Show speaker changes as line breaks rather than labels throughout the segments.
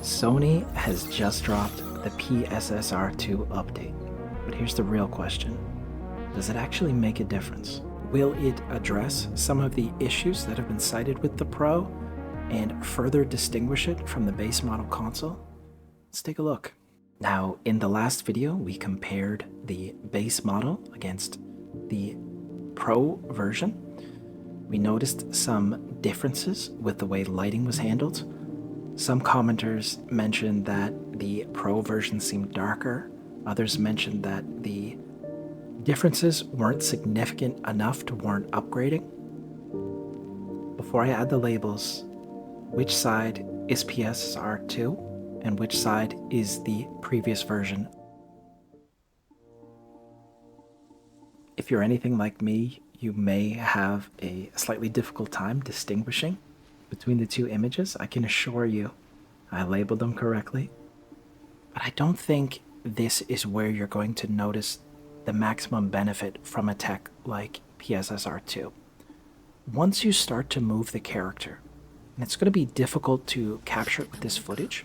Sony has just dropped the PSSR2 update, but here's the real question. Does it actually make a difference? Will it address some of the issues that have been cited with the Pro and further distinguish it from the base model console? Let's take a look. Now, in the last video, we compared the base model against the Pro version. We noticed some differences with the way lighting was handled. Some commenters mentioned that the Pro version seemed darker. Others mentioned that the differences weren't significant enough to warrant upgrading. Before I add the labels, which side is PSSR2 and which side is the previous version? If you're anything like me, you may have a slightly difficult time distinguishing between the two images. I can assure you I labeled them correctly, but I don't think this is where you're going to notice the maximum benefit from a tech like PSSR2. Once you start to move the character, and it's going to be difficult to capture it with this footage,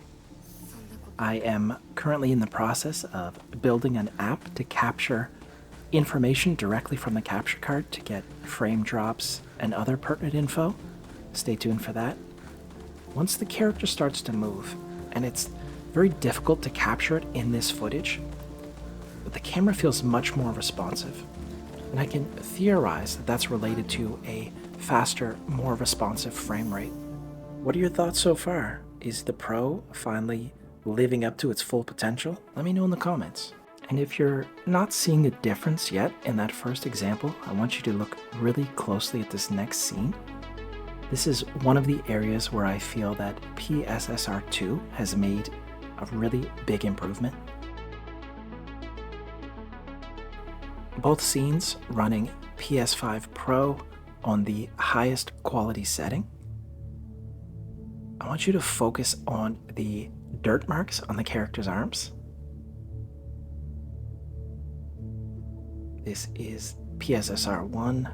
I am currently in the process of building an app to capture information directly from the capture card to get frame drops and other pertinent info. Stay tuned for that. Once the character starts to move, and it's very difficult to capture it in this footage, but the camera feels much more responsive. And I can theorize that that's related to a faster, more responsive frame rate. What are your thoughts so far? Is the Pro finally living up to its full potential? Let me know in the comments. And if you're not seeing a difference yet in that first example, I want you to look really closely at this next scene. This is one of the areas where I feel that PSSR2 has made a really big improvement. Both scenes running PS5 Pro on the highest quality setting. I want you to focus on the dirt marks on the character's arms. This is PSSR1,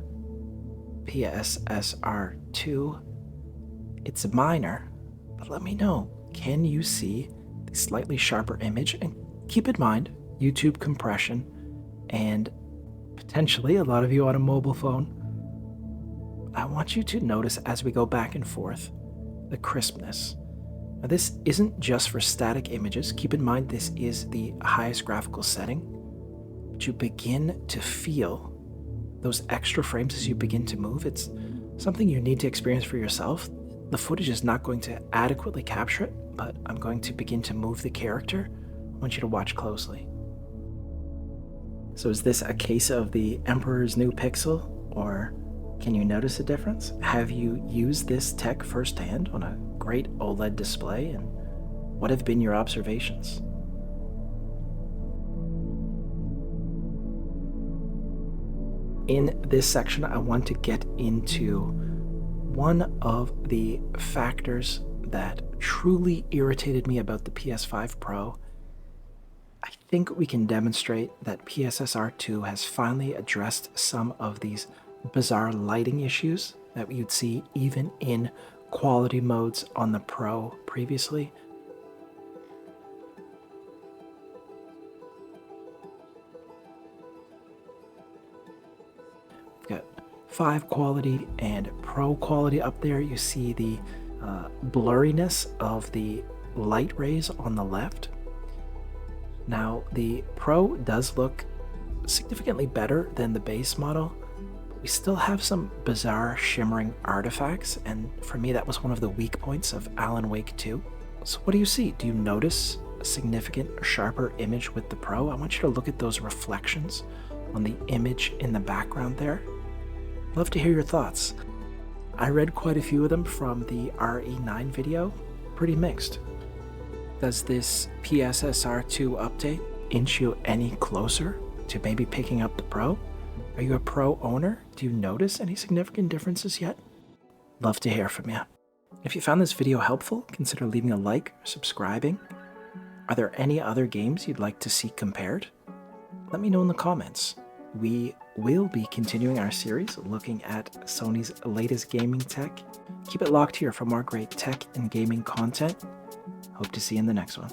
PSSR2. It's minor, but let me know, can you see the slightly sharper image? And keep in mind, YouTube compression and potentially a lot of you on a mobile phone. I want you to notice as we go back and forth, the crispness. Now this isn't just for static images. Keep in mind this is the highest graphical setting. But you begin to feel those extra frames as you begin to move. It's something you need to experience for yourself. The footage is not going to adequately capture it, but I'm going to begin to move the character. I want you to watch closely. So is this a case of the Emperor's New Pixel, or can you notice a difference? Have you used this tech firsthand on a great OLED display, and what have been your observations? In this section, I want to get into one of the factors that truly irritated me about the PS5 Pro. I think we can demonstrate that PSSR2 has finally addressed some of these bizarre lighting issues that you'd see even in quality modes on the Pro previously. Got 5 quality and Pro quality up there. You see the blurriness of the light rays on the left. Now the Pro does look significantly better than the base model, but we still have some bizarre shimmering artifacts, and for me that was one of the weak points of Alan Wake 2. So what do you see? Do you notice a significant sharper image with the Pro? I want you to look at those reflections on the image in the background there. Love to hear your thoughts. I read quite a few of them from the RE9 video. Pretty mixed. Does this PSSR2 update inch you any closer to maybe picking up the Pro? Are you a Pro owner? Do you notice any significant differences yet? Love to hear from you. If you found this video helpful, consider leaving a like or subscribing. Are there any other games you'd like to see compared? Let me know in the comments. We will be continuing our series looking at Sony's latest gaming tech. Keep it locked here for more great tech and gaming content. Hope to see you in the next one.